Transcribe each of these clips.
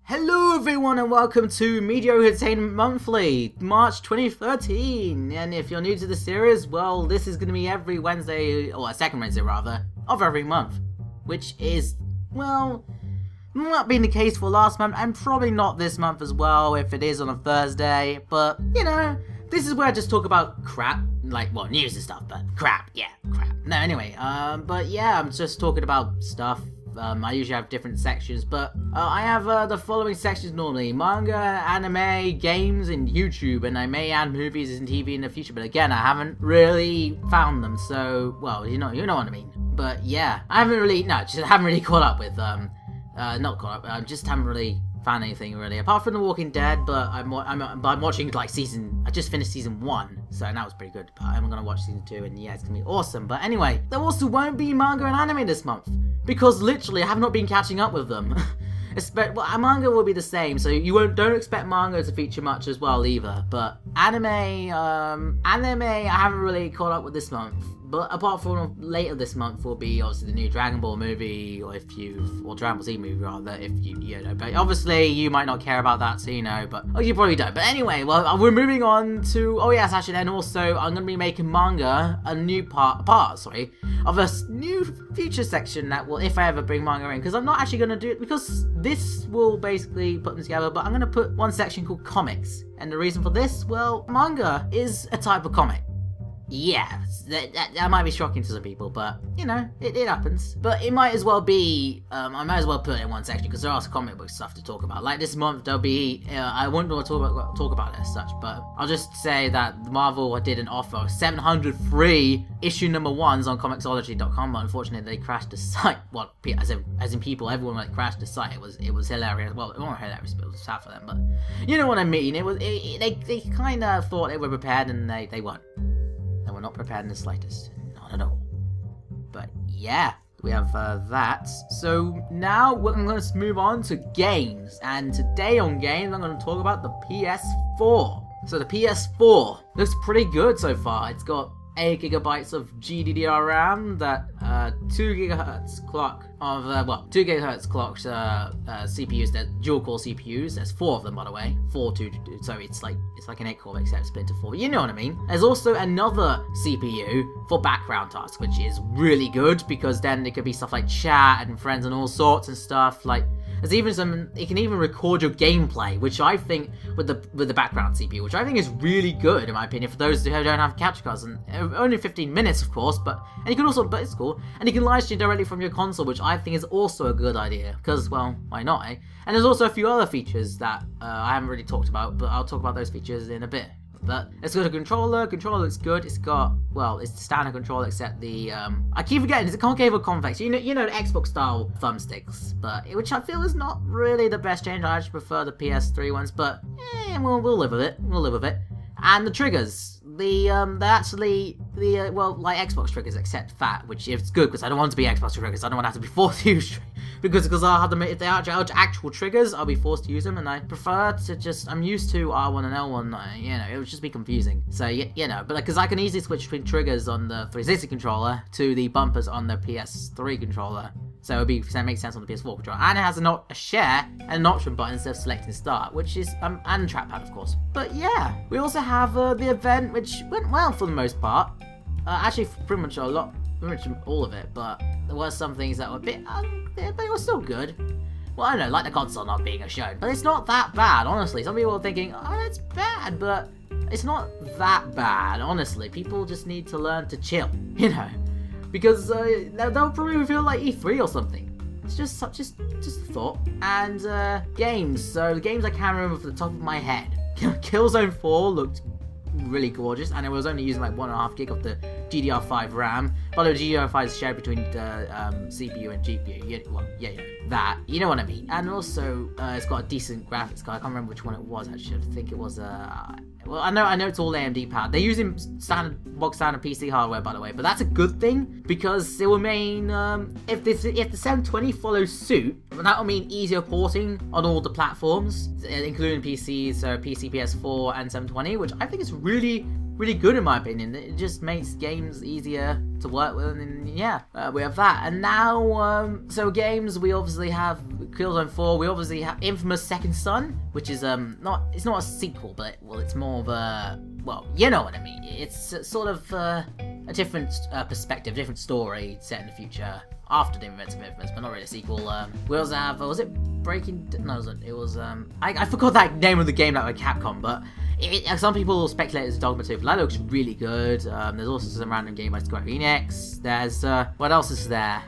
Hello everyone and welcome to Mediocre Entertainment Monthly, March 2013, and if you're new to the series, well, this is going to be every Wednesday, or second Wednesday rather, of every month, which is, well, not being the case for last month, and probably not this month as well if it is on a Thursday, but, you know, this is where I just talk about crap, like, well, news and stuff, but crap. No, anyway, but yeah, I'm just talking about stuff. I usually have different sections, but I have the following sections normally: manga, anime, games, and YouTube, and I may add movies and TV in the future, but again, I haven't really found them, so, well, you know what I mean. But yeah, I haven't really caught up with, not caught up, I just haven't really found anything really, apart from The Walking Dead, but I'm watching, like, I just finished season 1, so that was pretty good, but I'm gonna watch season 2, and yeah, it's gonna be awesome. But anyway, there also won't be manga and anime this month, because literally I have not been catching up with them. Well, manga will be the same, so don't expect manga to feature much as well either, but anime I haven't really caught up with this month. But apart from later this month will be obviously the new Dragon Ball movie, or Dragon Ball Z movie rather, if you know, but obviously you might not care about that, so you know, but, you probably don't. But anyway, well, we're moving on to, then also, I'm going to be making manga a new part of a new future section that will, if I ever bring manga in, because I'm not actually going to do it, because this will basically put them together, but I'm going to put one section called comics, and the reason for this, well, manga is a type of comic. Yeah, that might be shocking to some people, but, you know, it happens. But it might as well be, I might as well put it in one section, because there are some comic book stuff to talk about. Like this month, there'll be, I won't talk about it as such, but I'll just say that Marvel did an offer, 703 issue number 1s on Comixology.com, but unfortunately they crashed the site. Well, as in people, everyone like crashed the site. It was hilarious. Well, it wasn't hilarious, but it was sad for them, but you know what I mean. They kind of thought they were prepared, and they weren't. And we're not prepared in the slightest. Not at all. But yeah, we have that. So now we're going to move on to games. And today on games, I'm going to talk about the PS4. So the PS4 looks pretty good so far. It's got 8 gigabytes of GDDR RAM, that 2 gigahertz clock of 2 gigahertz clocked CPUs, that dual core CPUs. There's 4 of them, by the way, 4 so it's like an 8 core except split into 4. But you know what I mean. There's also another CPU for background tasks, which is really good, because then it could be stuff like chat and friends and all sorts and stuff. Like there's even it can even record your gameplay, which I think with the background CPU, which I think is really good in my opinion for those who don't have capture cards, and only 15 minutes of course, but it's cool, and you can live stream directly from your console, which I think is also a good idea, because, well, why not, eh? And there's also a few other features that I haven't really talked about, but I'll talk about those features in a bit. But let's go to controller. Controller looks good. It's got, well, it's the standard controller except the, I keep forgetting, it's a concave or convex. You know the Xbox style thumbsticks, but, which I feel is not really the best change. I actually prefer the PS3 ones, but, we'll live with it. And the triggers, they're actually like Xbox triggers except fat, which is good, because I don't want to be Xbox triggers. I don't want to have to be forced to use because I'll have them, if they are actual triggers, I'll be forced to use them, and I prefer to I'm used to R1 and L1, you know, it would just be confusing. So, you know, but because I can easily switch between triggers on the 360 controller to the bumpers on the PS3 controller. So that makes sense on the PS4 controller. And it has a share and an option button instead of selecting start, which is, and trackpad of course. But yeah, we also have the event, which went well for the most part. Actually, pretty much all of it, but there were some things that were a bit, they were still good. Well, I don't know, like the console not being a show, but it's not that bad, honestly. Some people are thinking, oh, it's bad, but it's not that bad, honestly. People just need to learn to chill, you know, because they'll probably feel like E3 or something. It's just a thought. And games. So the games I can't remember from the top of my head. Killzone 4 looked really gorgeous, and it was only using like 1.5 gig of the GDR5 RAM. By the way, GDR5 is shared between the CPU and GPU. That, you know what I mean. And also, it's got a decent graphics card. I can't remember which one it was actually. I think it was well, I know it's all AMD powered. They're using box standard PC hardware, by the way, but that's a good thing, because it will mean if the 720 follows suit, that will mean easier porting on all the platforms, including PCs, so PC, PS4, and 720, which I think is really really good in my opinion. It just makes games easier to work with, and yeah, we have that. And now, so games, we obviously have Killzone 4, we obviously have Infamous Second Son, which is it's not a sequel, but well, it's more of a, well, you know what I mean. It's sort of a different perspective, different story set in the future after the events of Infamous, but not really a sequel. We also have, was it Breaking? No, it was I forgot that name of the game, like Capcom, but some people speculate it's Dogma 2. That looks really good. There's also some random game by Square Enix. There's what else is there?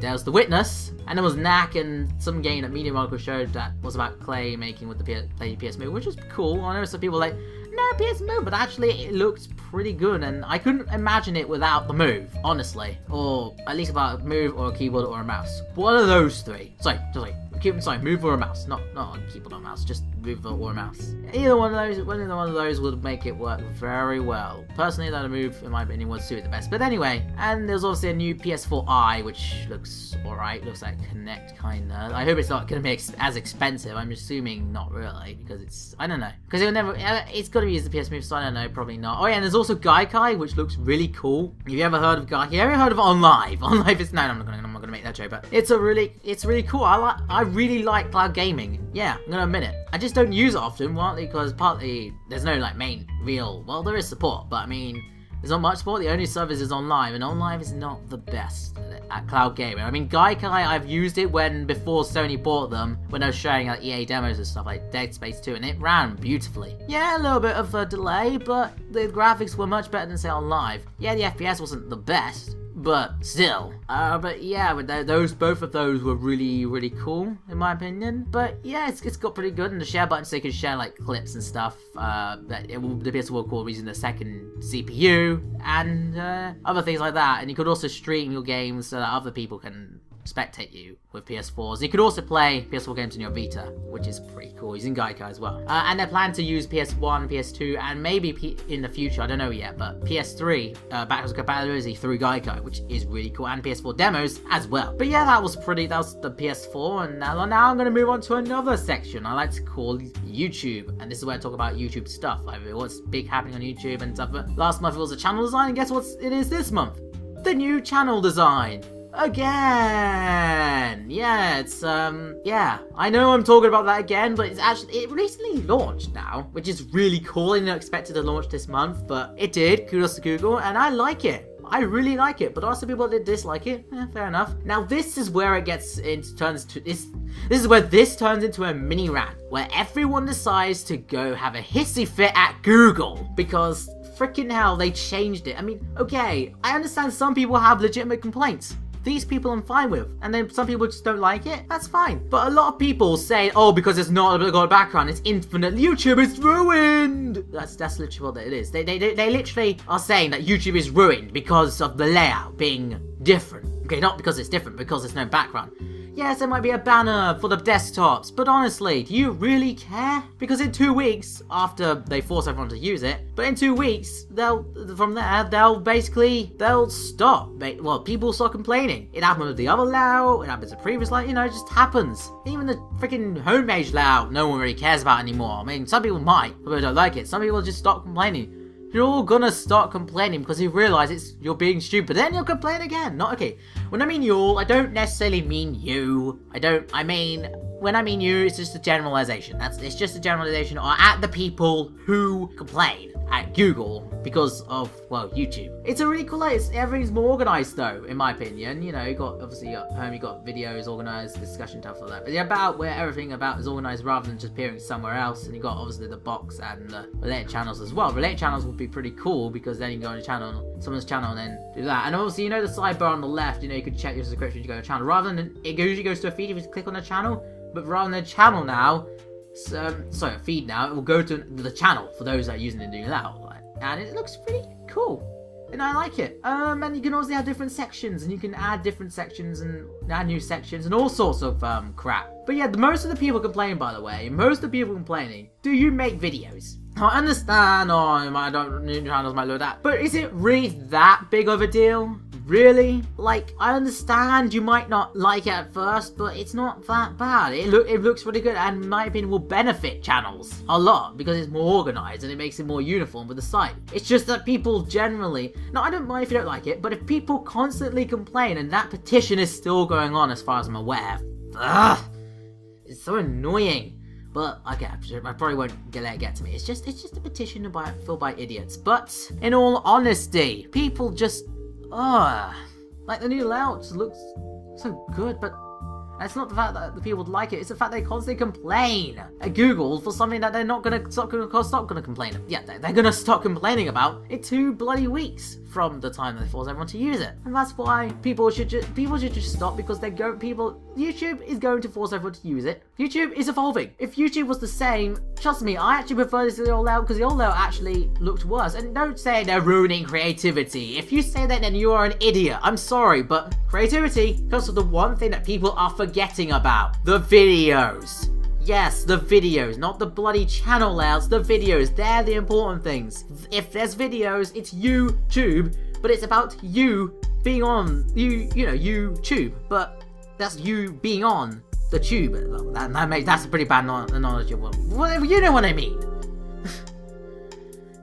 There's The Witness, and there was Knack and some game that Mediocre showed that was about clay making with the PS Move, which is cool. I know some people like, no, PS Move, but actually it looked pretty good, and I couldn't imagine it without the Move, honestly, or at least without a Move or a keyboard or a mouse. One of those three. Sorry, move or a mouse, not a keyboard or a mouse, just move or a mouse. Either one of those would make it work very well. Personally, that move, in my opinion, would suit it the best. But anyway, and there's obviously a new PS4i, which looks alright, looks like Kinect kinda. I hope it's not gonna be as expensive. I'm assuming not really, because I don't know, because it's gotta be used the PS Move, so I don't know, probably not. Oh yeah, and there's also Gaikai, which looks really cool. Have you ever heard of Gaikai? Have you ever heard of OnLive? OnLive is, no, I'm not gonna make that joke, but it's really cool. I really like cloud gaming. Yeah, I'm gonna admit it. I just don't use it often, partly there's no like main real, well, there is support, but I mean, there's not much support. The only service is OnLive, and OnLive is not the best at cloud gaming. I mean, Gaikai, I've used it before Sony bought them, when they were showing like EA demos and stuff like Dead Space 2, and it ran beautifully. Yeah, a little bit of a delay, but the graphics were much better than say OnLive. Yeah, the FPS wasn't the best, but still. But yeah, both of those were really cool in my opinion. But yeah, it's got pretty good, and the share button, so you can share like clips and stuff. The PS4 will call using the second CPU and other things like that. And you could also stream your games so that other people can spectate you with PS4s. You could also play PS4 games on your Vita, which is pretty cool, using Gaikai as well. And they're planning to use PS1, PS2, and maybe in the future, I don't know yet, but PS3 backwards compatibility through Gaikai, which is really cool, and PS4 demos as well. But yeah, that was the PS4, and now I'm going to move on to another section I like to call YouTube, and this is where I talk about YouTube stuff, like what's big happening on YouTube and stuff. But last month it was a channel design, and guess what it is this month? The new channel design. Again! Yeah, it's, yeah. I know I'm talking about that again, but it recently launched now, which is really cool. I didn't expect it to launch this month, but it did. Kudos to Google, and I like it. I really like it, but also people that dislike it. Fair enough. Now this is where this is where this turns into a mini rant, where everyone decides to go have a hissy fit at Google, because freaking hell, they changed it. I mean, okay, I understand some people have legitimate complaints. These people I'm fine with, and then some people just don't like it. That's fine. But a lot of people say, oh, because it's not got a background, it's infinite. YouTube is ruined. That's literally what it is. They literally are saying that YouTube is ruined because of the layout being different. Okay, not because it's different, because there's no background. Yes, there might be a banner for the desktops, but honestly, do you really care? Because in 2 weeks, after they force everyone to use it, but in 2 weeks, they'll stop. Well, people start complaining. It happened with the other layout, it happens with previous layout, it just happens. Even the freaking homepage layout, no one really cares about anymore. I mean, some people might, but don't like it. Some people just stop complaining. You're all gonna start complaining because you realize you're being stupid. Then you'll complain again. Not okay. When I mean you all, I don't necessarily mean you. When I mean you, it's just a generalization. It's just a generalization at the people who complain at Google because of, well, YouTube. It's a really cool place. Everything's more organized though, in my opinion. You know, you got videos organized, discussion stuff like that. But where everything about is organized rather than just appearing somewhere else. And you got obviously the box and the related channels as well. Related channels would be pretty cool because then you can go on someone's channel and then do that. And obviously, you know, the sidebar on the left, you know, you could check your subscription to go to a channel. Rather than it usually goes to a feed if you click on a channel. But rather than a channel now, a feed now, it will go to the channel for those that are using it doing that. And it looks pretty cool. And I like it. And you can also have different sections, and you can add different sections and add new sections and all sorts of crap. But yeah, most of the people complaining, by the way, do you make videos? I understand, new channels might look at that, but is it really that big of a deal? Really? Like, I understand you might not like it at first, but it's not that bad. It looks really good, and in my opinion will benefit channels a lot because it's more organized and it makes it more uniform with the site. It's just that people generally, no, I don't mind if you don't like it, but if people constantly complain, and that petition is still going on as far as I'm aware, ugh, it's so annoying. But okay, I probably won't let it get to me. It's just a petition filled by idiots. But in all honesty, people just, like the new layout looks so good, but it's not the fact that the people like it, it's the fact they constantly complain at Google for something that they're not gonna stop gonna complain. Yeah, they're gonna stop complaining about in 2 bloody weeks from the time they force everyone to use it. And that's why people should just stop, because YouTube is going to force everyone to use it. YouTube is evolving. If YouTube was the same, trust me, I actually prefer this to the old layout, because the old layout actually looked worse. And don't say they're ruining creativity. If you say that, then you are an idiot. I'm sorry, but creativity comes from the one thing that people are forgetting about: the videos. Yes, the videos, not the bloody channel layouts, the videos, they're the important things. If there's videos, it's YouTube, but it's about you being on, YouTube, but that's you being on the tube. That's a pretty bad analogy of whatever, you know what I mean.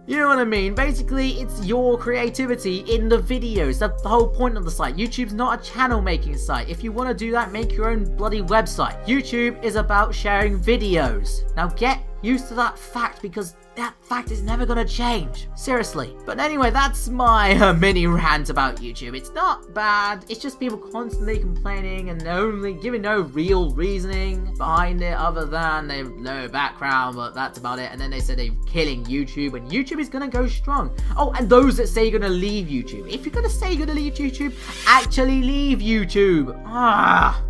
You know what I mean? Basically, it's your creativity in the videos. That's the whole point of the site. YouTube's not a channel making site. If you want to do that, make your own bloody website. YouTube is about sharing videos. Now get used to that fact, because that fact is never gonna change. Seriously. But anyway, that's my mini rant about YouTube. It's not bad. It's just people constantly complaining and only giving no real reasoning behind it other than they have no background, but that's about it. And then they said they're killing YouTube, and YouTube is gonna go strong. Oh, and those that say you're gonna leave YouTube. If you're gonna say you're gonna leave YouTube, actually leave YouTube.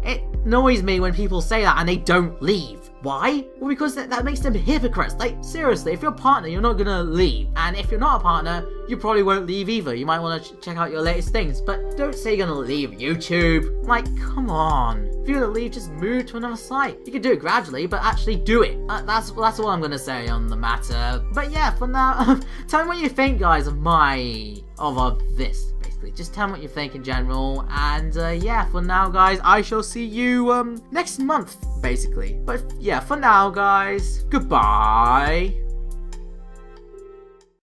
It annoys me when people say that and they don't leave. Why? Well, because that makes them hypocrites. Like, seriously, if you're a partner, you're not gonna leave. And if you're not a partner, you probably won't leave either. You might want to check out your latest things. But don't say you're gonna leave YouTube. Like, come on. If you're gonna leave, just move to another site. You can do it gradually, but actually do it. That's all I'm gonna say on the matter. But yeah, for now, tell me what you think, guys, of this. Just tell me what you think in general, and yeah, for now, guys, I shall see you next month, basically. But yeah, for now, guys, goodbye.